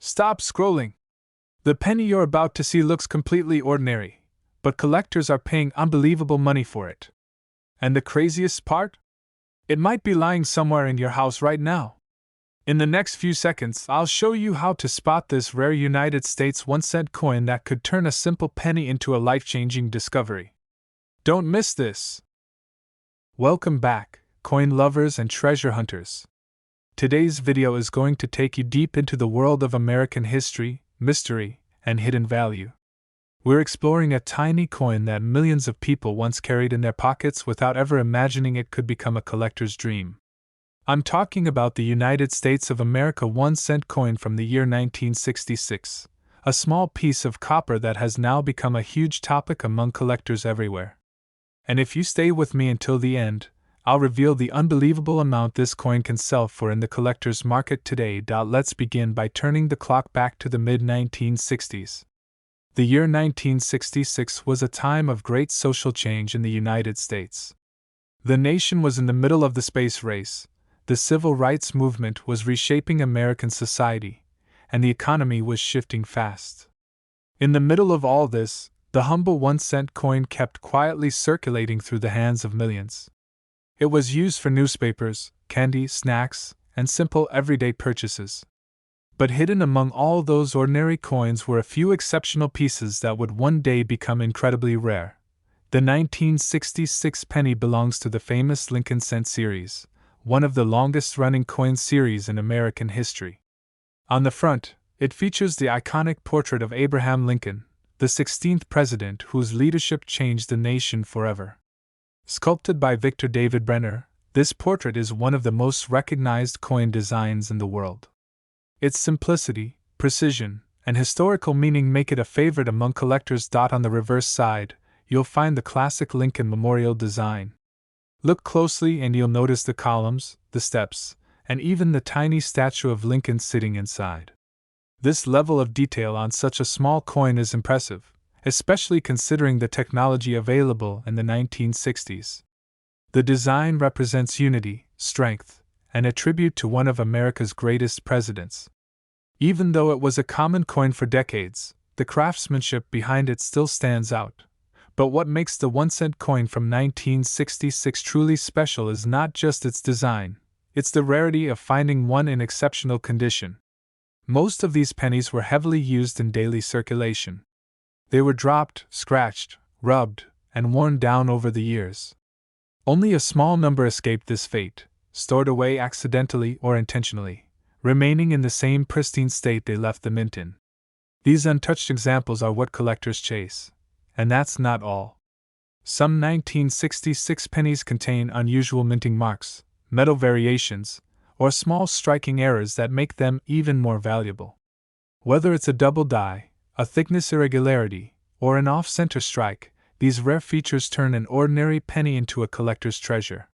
Stop scrolling. The penny you're about to see looks completely ordinary, but collectors are paying unbelievable money for it. And the craziest part? It might be lying somewhere in your house right now. In the next few seconds, I'll show you how to spot this rare United States 1-cent coin that could turn a simple penny into a life-changing discovery. Don't miss this! Welcome back, coin lovers and treasure hunters. Today's video is going to take you deep into the world of American history, mystery, and hidden value. We're exploring a tiny coin that millions of people once carried in their pockets without ever imagining it could become a collector's dream. I'm talking about the United States of America 1-cent coin from the year 1966, a small piece of copper that has now become a huge topic among collectors everywhere. And if you stay with me until the end, I'll reveal the unbelievable amount this coin can sell for in the collector's market today. Let's begin by turning the clock back to the mid-1960s. The year 1966 was a time of great social change in the United States. The nation was in the middle of the space race, the civil rights movement was reshaping American society, and the economy was shifting fast. In the middle of all this, the humble 1-cent coin kept quietly circulating through the hands of millions. It was used for newspapers, candy, snacks, and simple everyday purchases. But hidden among all those ordinary coins were a few exceptional pieces that would one day become incredibly rare. The 1966 penny belongs to the famous Lincoln cent series, one of the longest-running coin series in American history. On the front, it features the iconic portrait of Abraham Lincoln, the 16th president whose leadership changed the nation forever. Sculpted by Victor David Brenner, this portrait is one of the most recognized coin designs in the world. Its simplicity, precision, and historical meaning make it a favorite among collectors. On the reverse side, you'll find the classic Lincoln Memorial design. Look closely and you'll notice the columns, the steps, and even the tiny statue of Lincoln sitting inside. This level of detail on such a small coin is impressive, especially considering the technology available in the 1960s. The design represents unity, strength, and a tribute to one of America's greatest presidents. Even though it was a common coin for decades, the craftsmanship behind it still stands out. But what makes the 1-cent coin from 1966 truly special is not just its design, it's the rarity of finding one in exceptional condition. Most of these pennies were heavily used in daily circulation. They were dropped, scratched, rubbed, and worn down over the years. Only a small number escaped this fate, stored away accidentally or intentionally, remaining in the same pristine state they left the mint in. These untouched examples are what collectors chase. And that's not all. Some 1966 pennies contain unusual minting marks, metal variations, or small striking errors that make them even more valuable. Whether it's a double die, a thickness irregularity, or an off-center strike, these rare features turn an ordinary penny into a collector's treasure.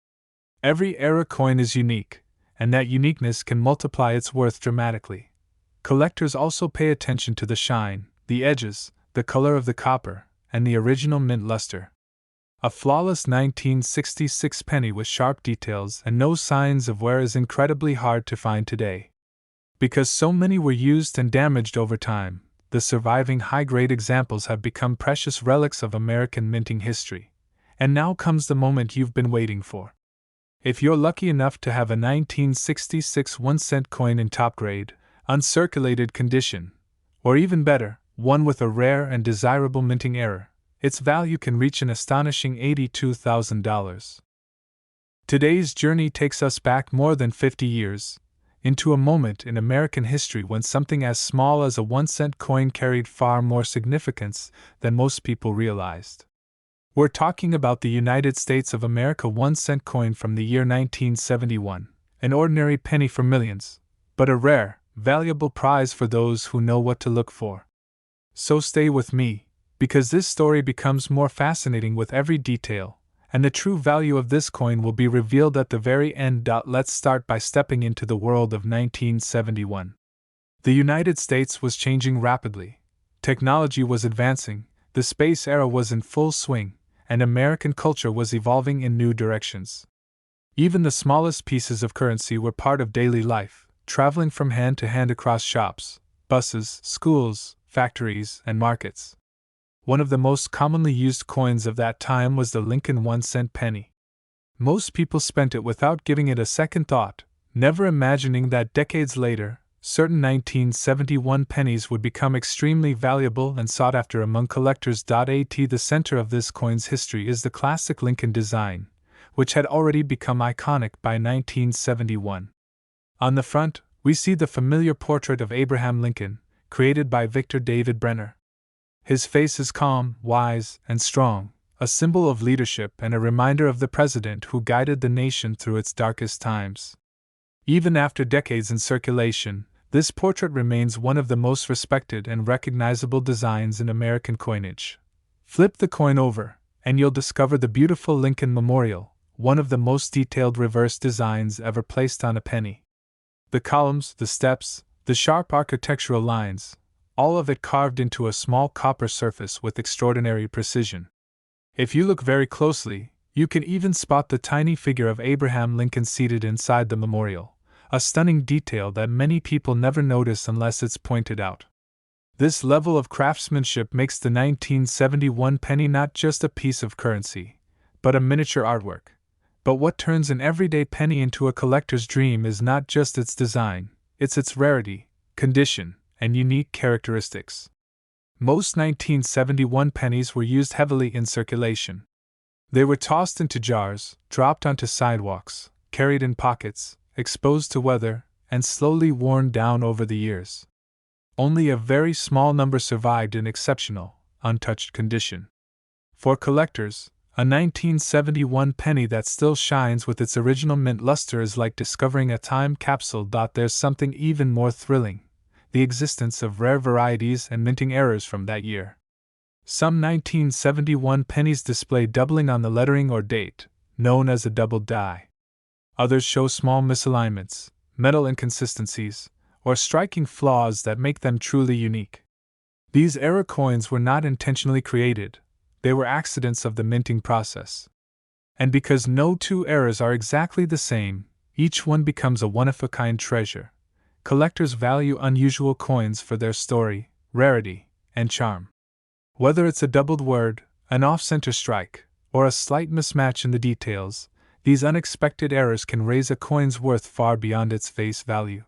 Every era coin is unique, and that uniqueness can multiply its worth dramatically. Collectors also pay attention to the shine, the edges, the color of the copper, and the original mint luster. A flawless 1966 penny with sharp details and no signs of wear is incredibly hard to find today. Because so many were used and damaged over time, the surviving high-grade examples have become precious relics of American minting history. And now comes the moment you've been waiting for. If you're lucky enough to have a 1966 1-cent coin in top-grade, uncirculated condition, or even better, one with a rare and desirable minting error, its value can reach an astonishing $82,000. Today's journey takes us back more than 50 years, into a moment in American history when something as small as a 1-cent coin carried far more significance than most people realized. We're talking about the United States of America 1-cent coin from the year 1971, an ordinary penny for millions, but a rare, valuable prize for those who know what to look for. So stay with me, because this story becomes more fascinating with every detail, and the true value of this coin will be revealed at the very end. Let's start by stepping into the world of 1971. The United States was changing rapidly. Technology was advancing, the space era was in full swing, and American culture was evolving in new directions. Even the smallest pieces of currency were part of daily life, traveling from hand to hand across shops, buses, schools, factories, and markets. One of the most commonly used coins of that time was the Lincoln 1-cent penny. Most people spent it without giving it a second thought, never imagining that decades later, certain 1971 pennies would become extremely valuable and sought after among collectors. At the center of this coin's history is the classic Lincoln design, which had already become iconic by 1971. On the front, we see the familiar portrait of Abraham Lincoln, created by Victor David Brenner. His face is calm, wise, and strong, a symbol of leadership and a reminder of the president who guided the nation through its darkest times. Even after decades in circulation, this portrait remains one of the most respected and recognizable designs in American coinage. Flip the coin over, and you'll discover the beautiful Lincoln Memorial, one of the most detailed reverse designs ever placed on a penny. The columns, the steps, the sharp architectural lines, all of it carved into a small copper surface with extraordinary precision. If you look very closely, you can even spot the tiny figure of Abraham Lincoln seated inside the memorial, a stunning detail that many people never notice unless it's pointed out. This level of craftsmanship makes the 1971 penny not just a piece of currency, but a miniature artwork. But what turns an everyday penny into a collector's dream is not just its design, it's its rarity, condition, and unique characteristics. Most 1971 pennies were used heavily in circulation. They were tossed into jars, dropped onto sidewalks, carried in pockets, exposed to weather, and slowly worn down over the years. Only a very small number survived in exceptional, untouched condition. For collectors, a 1971 penny that still shines with its original mint luster is like discovering a time capsule. There's something even more thrilling: the existence of rare varieties and minting errors from that year. Some 1971 pennies display doubling on the lettering or date, known as a double die. Others show small misalignments, metal inconsistencies, or striking flaws that make them truly unique. These error coins were not intentionally created, they were accidents of the minting process. And because no two errors are exactly the same, each one becomes a one-of-a-kind treasure. Collectors value unusual coins for their story, rarity, and charm. Whether it's a doubled word, an off-center strike, or a slight mismatch in the details, these unexpected errors can raise a coin's worth far beyond its face value.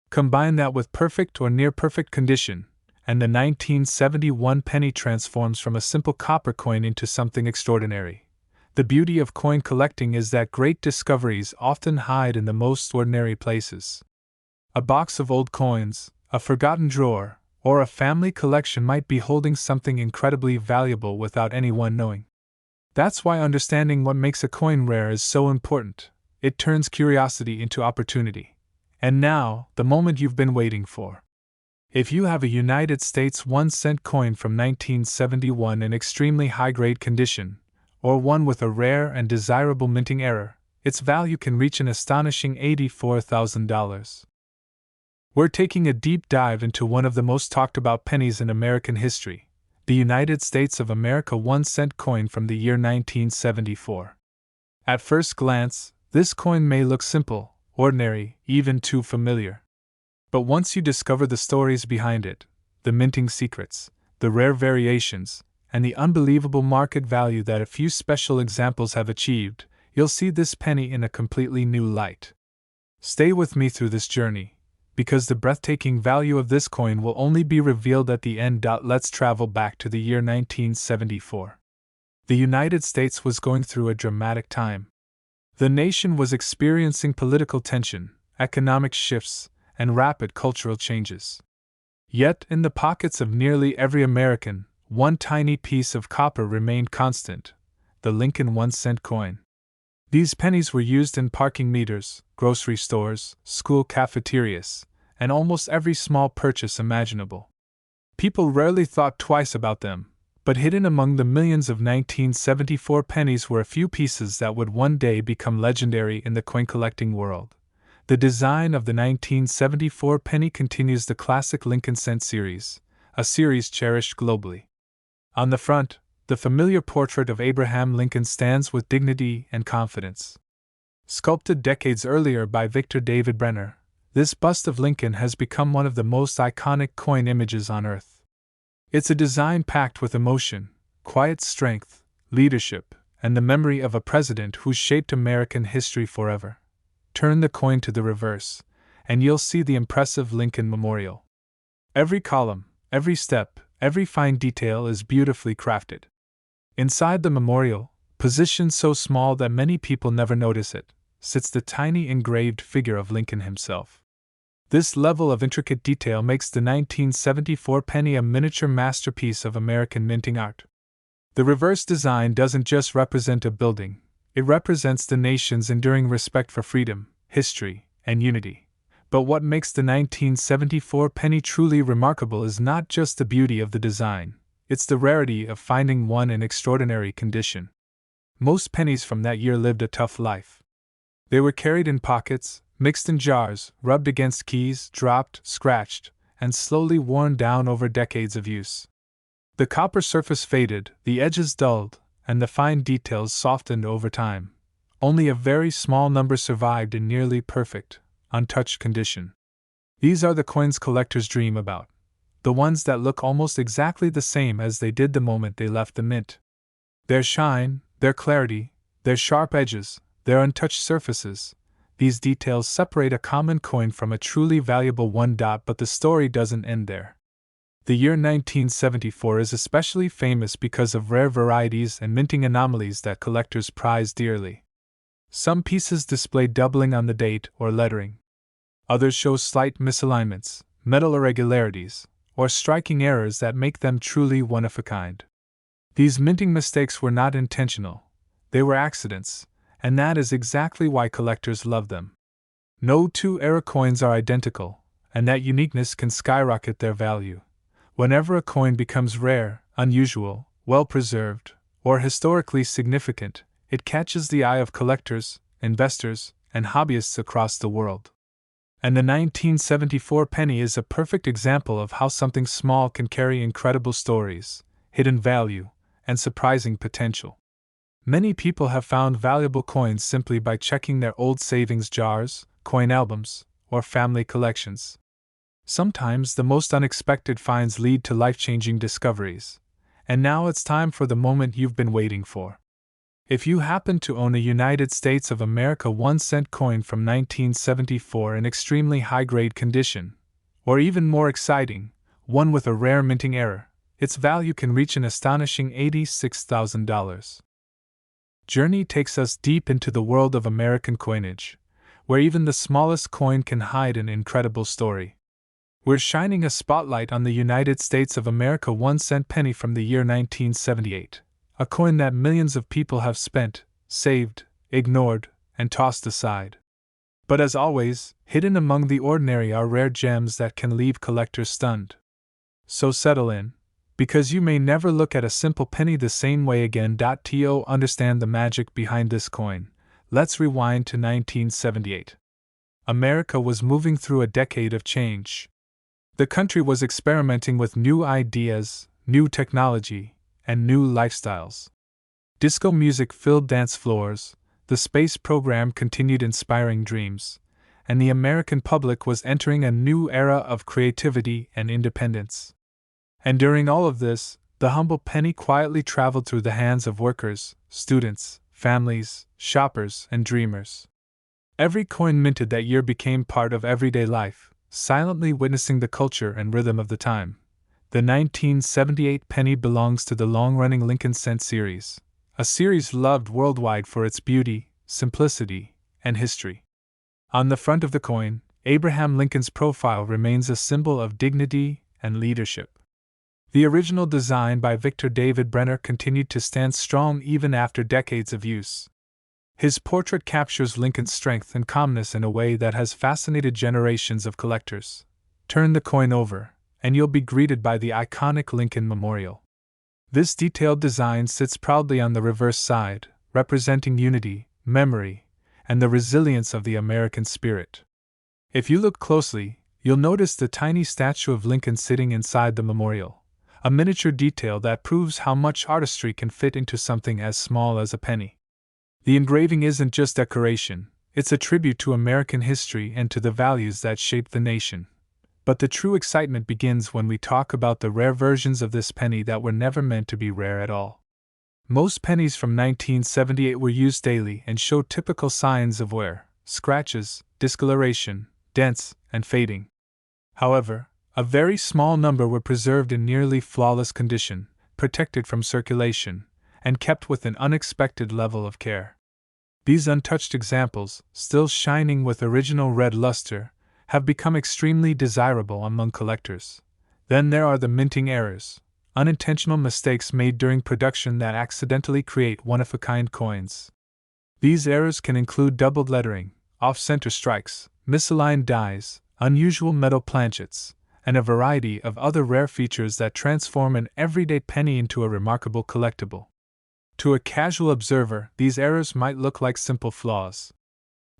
Combine that with perfect or near-perfect condition, and the 1971 penny transforms from a simple copper coin into something extraordinary. The beauty of coin collecting is that great discoveries often hide in the most ordinary places. A box of old coins, a forgotten drawer, or a family collection might be holding something incredibly valuable without anyone knowing. That's why understanding what makes a coin rare is so important. It turns curiosity into opportunity. And now, the moment you've been waiting for. If you have a United States 1-cent coin from 1971 in extremely high-grade condition, or one with a rare and desirable minting error, its value can reach an astonishing $84,000. We're taking a deep dive into one of the most talked about pennies in American history, the United States of America 1-cent coin from the year 1974. At first glance, this coin may look simple, ordinary, even too familiar. But once you discover the stories behind it, the minting secrets, the rare variations, and the unbelievable market value that a few special examples have achieved, you'll see this penny in a completely new light. Stay with me through this journey, because the breathtaking value of this coin will only be revealed at the end. Let's travel back to the year 1974. The United States was going through a dramatic time. The nation was experiencing political tension, economic shifts, and rapid cultural changes. Yet, in the pockets of nearly every American, one tiny piece of copper remained constant: the Lincoln 1-cent coin. These pennies were used in parking meters, grocery stores, school cafeterias, and almost every small purchase imaginable. People rarely thought twice about them, but hidden among the millions of 1974 pennies were a few pieces that would one day become legendary in the coin collecting world. The design of the 1974 penny continues the classic Lincoln cent series, a series cherished globally. On the front, the familiar portrait of Abraham Lincoln stands with dignity and confidence. Sculpted decades earlier by Victor David Brenner, this bust of Lincoln has become one of the most iconic coin images on Earth. It's a design packed with emotion, quiet strength, leadership, and the memory of a president who shaped American history forever. Turn the coin to the reverse, and you'll see the impressive Lincoln Memorial. Every column, every step, every fine detail is beautifully crafted. Inside the memorial, positioned so small that many people never notice it, sits the tiny engraved figure of Lincoln himself. This level of intricate detail makes the 1974 penny a miniature masterpiece of American minting art. The reverse design doesn't just represent a building, it represents the nation's enduring respect for freedom, history, and unity. But what makes the 1974 penny truly remarkable is not just the beauty of the design, it's the rarity of finding one in extraordinary condition. Most pennies from that year lived a tough life. They were carried in pockets, mixed in jars, rubbed against keys, dropped, scratched, and slowly worn down over decades of use. The copper surface faded, the edges dulled, and the fine details softened over time. Only a very small number survived in nearly perfect, untouched condition. These are the coins collectors dream about, the ones that look almost exactly the same as they did the moment they left the mint. Their shine, their clarity, their sharp edges, their untouched surfaces, these details separate a common coin from a truly valuable one. But the story doesn't end there. The year 1974 is especially famous because of rare varieties and minting anomalies that collectors prize dearly. Some pieces display doubling on the date or lettering. Others show slight misalignments, metal irregularities, or striking errors that make them truly one of a kind. These minting mistakes were not intentional, they were accidents, and that is exactly why collectors love them. No two era coins are identical, and that uniqueness can skyrocket their value. Whenever a coin becomes rare, unusual, well-preserved, or historically significant, it catches the eye of collectors, investors, and hobbyists across the world. And the 1974 penny is a perfect example of how something small can carry incredible stories, hidden value, and surprising potential. Many people have found valuable coins simply by checking their old savings jars, coin albums, or family collections. Sometimes the most unexpected finds lead to life-changing discoveries. And now it's time for the moment you've been waiting for. If you happen to own a United States of America 1-cent coin from 1974 in extremely high-grade condition, or even more exciting, one with a rare minting error, its value can reach an astonishing $86,000. Journey takes us deep into the world of American coinage, where even the smallest coin can hide an incredible story. We're shining a spotlight on the United States of America 1-cent penny from the year 1978, a coin that millions of people have spent, saved, ignored, and tossed aside. But as always, hidden among the ordinary are rare gems that can leave collectors stunned. So settle in, because you may never look at a simple penny the same way again. To understand the magic behind this coin, let's rewind to 1978. America was moving through a decade of change. The country was experimenting with new ideas, new technology, and new lifestyles. Disco music filled dance floors, the space program continued inspiring dreams, and the American public was entering a new era of creativity and independence. And during all of this, the humble penny quietly traveled through the hands of workers, students, families, shoppers, and dreamers. Every coin minted that year became part of everyday life, silently witnessing the culture and rhythm of the time. The 1978 penny belongs to the long-running Lincoln Cent series, a series loved worldwide for its beauty, simplicity, and history. On the front of the coin, Abraham Lincoln's profile remains a symbol of dignity and leadership. The original design by Victor David Brenner continued to stand strong even after decades of use. His portrait captures Lincoln's strength and calmness in a way that has fascinated generations of collectors. Turn the coin over, and you'll be greeted by the iconic Lincoln Memorial. This detailed design sits proudly on the reverse side, representing unity, memory, and the resilience of the American spirit. If you look closely, you'll notice the tiny statue of Lincoln sitting inside the memorial, a miniature detail that proves how much artistry can fit into something as small as a penny. The engraving isn't just decoration, It's a tribute to American history and to the values that shaped the nation. But the true excitement begins when we talk about the rare versions of this penny that were never meant to be rare at all. Most pennies from 1978 were used daily and showed typical signs of wear: scratches, discoloration, dents, and fading. However, a very small number were preserved in nearly flawless condition, protected from circulation, and kept with an unexpected level of care. These untouched examples, still shining with original red luster, have become extremely desirable among collectors. Then there are the minting errors, unintentional mistakes made during production that accidentally create one-of-a-kind coins. These errors can include doubled lettering, off-center strikes, misaligned dies, unusual metal planchets, and a variety of other rare features that transform an everyday penny into a remarkable collectible. To a casual observer, these errors might look like simple flaws.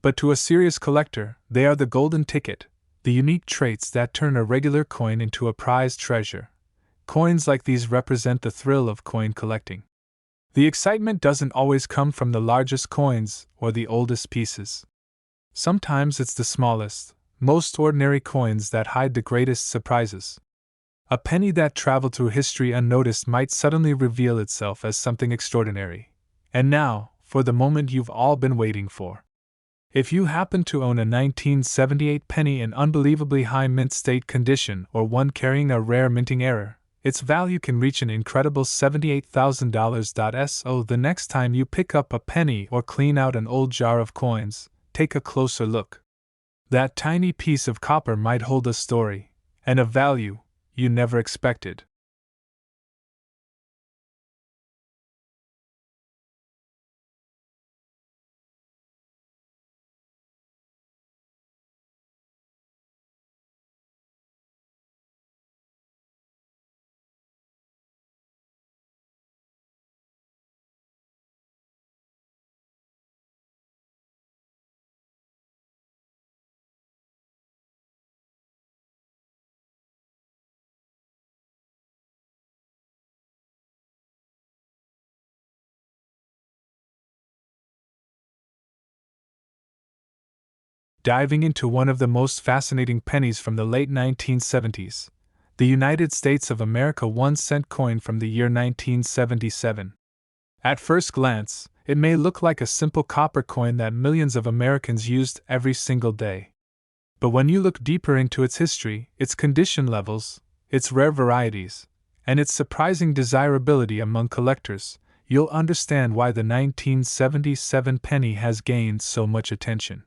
But to a serious collector, they are the golden ticket, the unique traits that turn a regular coin into a prized treasure. Coins like these represent the thrill of coin collecting. The excitement doesn't always come from the largest coins or the oldest pieces. Sometimes it's the smallest, most ordinary coins that hide the greatest surprises. A penny that traveled through history unnoticed might suddenly reveal itself as something extraordinary. And now, for the moment you've all been waiting for. If you happen to own a 1978 penny in unbelievably high mint state condition or one carrying a rare minting error, its value can reach an incredible $78,000. So the next time you pick up a penny or clean out an old jar of coins, take a closer look. That tiny piece of copper might hold a story, and a value you never expected. Diving into one of the most fascinating pennies from the late 1970s, the United States of America 1-cent coin from the year 1977. At first glance, it may look like a simple copper coin that millions of Americans used every single day. But when you look deeper into its history, its condition levels, its rare varieties, and its surprising desirability among collectors, you'll understand why the 1977 penny has gained so much attention.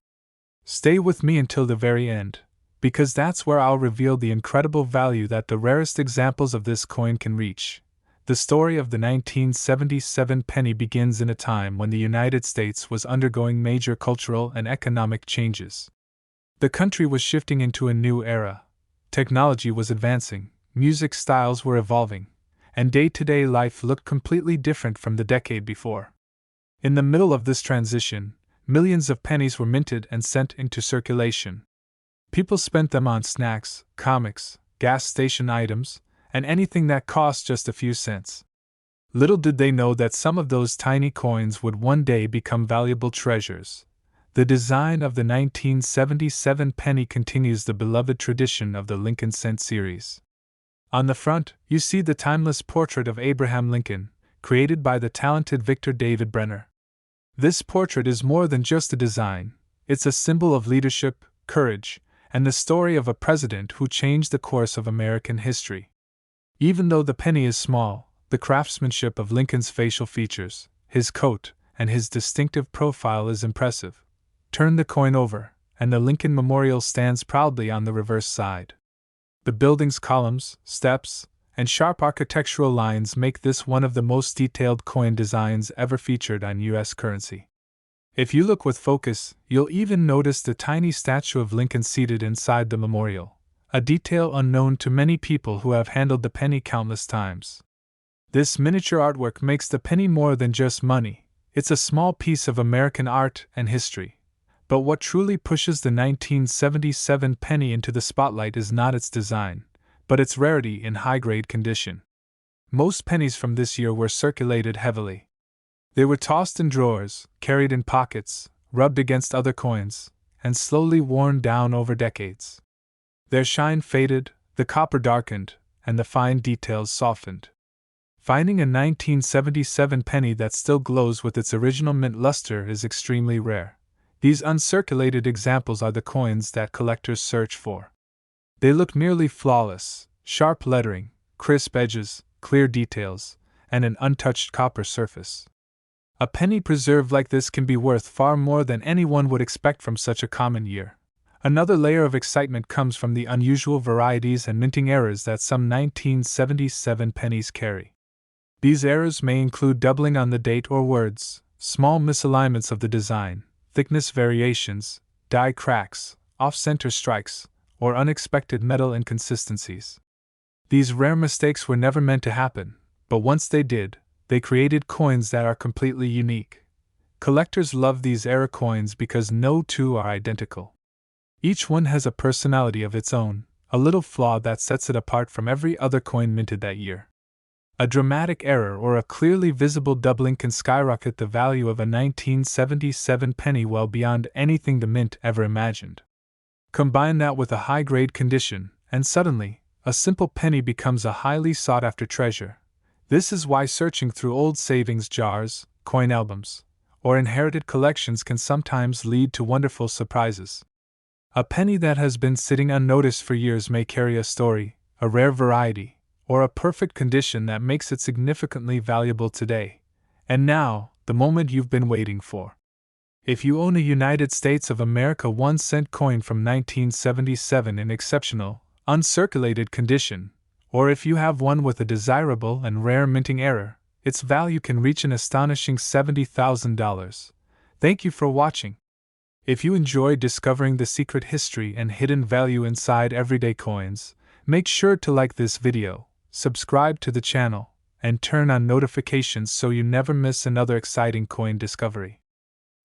Stay with me until the very end, because that's where I'll reveal the incredible value that the rarest examples of this coin can reach. The story of the 1977 penny begins in a time when the United States was undergoing major cultural and economic changes. The country was shifting into a new era. Technology was advancing, music styles were evolving, and day-to-day life looked completely different from the decade before. In the middle of this transition, millions of pennies were minted and sent into circulation. People spent them on snacks, comics, gas station items, and anything that cost just a few cents. Little did they know that some of those tiny coins would one day become valuable treasures. The design of the 1977 penny continues the beloved tradition of the Lincoln Cent series. On the front, you see the timeless portrait of Abraham Lincoln, created by the talented Victor David Brenner. This portrait is more than just a design, it's a symbol of leadership, courage, and the story of a president who changed the course of American history. Even though the penny is small, the craftsmanship of Lincoln's facial features, his coat, and his distinctive profile is impressive. Turn the coin over, and the Lincoln Memorial stands proudly on the reverse side. The building's columns, steps, and sharp architectural lines make this one of the most detailed coin designs ever featured on U.S. currency. If you look with focus, you'll even notice the tiny statue of Lincoln seated inside the memorial, a detail unknown to many people who have handled the penny countless times. This miniature artwork makes the penny more than just money, it's a small piece of American art and history. But what truly pushes the 1977 penny into the spotlight is not its design, but its rarity in high-grade condition. Most pennies from this year were circulated heavily. They were tossed in drawers, carried in pockets, rubbed against other coins, and slowly worn down over decades. Their shine faded, the copper darkened, and the fine details softened. Finding a 1977 penny that still glows with its original mint luster is extremely rare. These uncirculated examples are the coins that collectors search for. They look nearly flawless: sharp lettering, crisp edges, clear details, and an untouched copper surface. A penny preserved like this can be worth far more than anyone would expect from such a common year. Another layer of excitement comes from the unusual varieties and minting errors that some 1977 pennies carry. These errors may include doubling on the date or words, small misalignments of the design, thickness variations, die cracks, off-center strikes, or unexpected metal inconsistencies. These rare mistakes were never meant to happen, but once they did, they created coins that are completely unique. Collectors love these error coins because no two are identical. Each one has a personality of its own, a little flaw that sets it apart from every other coin minted that year. A dramatic error or a clearly visible doubling can skyrocket the value of a 1977 penny well beyond anything the mint ever imagined. Combine that with a high-grade condition, and suddenly, a simple penny becomes a highly sought-after treasure. This is why searching through old savings jars, coin albums, or inherited collections can sometimes lead to wonderful surprises. A penny that has been sitting unnoticed for years may carry a story, a rare variety, or a perfect condition that makes it significantly valuable today. And now, the moment you've been waiting for. If you own a United States of America 1-cent coin from 1977 in exceptional, uncirculated condition, or if you have one with a desirable and rare minting error, its value can reach an astonishing $70,000. Thank you for watching. If you enjoy discovering the secret history and hidden value inside everyday coins, make sure to like this video, subscribe to the channel, and turn on notifications so you never miss another exciting coin discovery.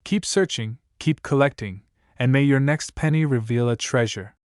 Keep searching, keep collecting, and may your next penny reveal a treasure.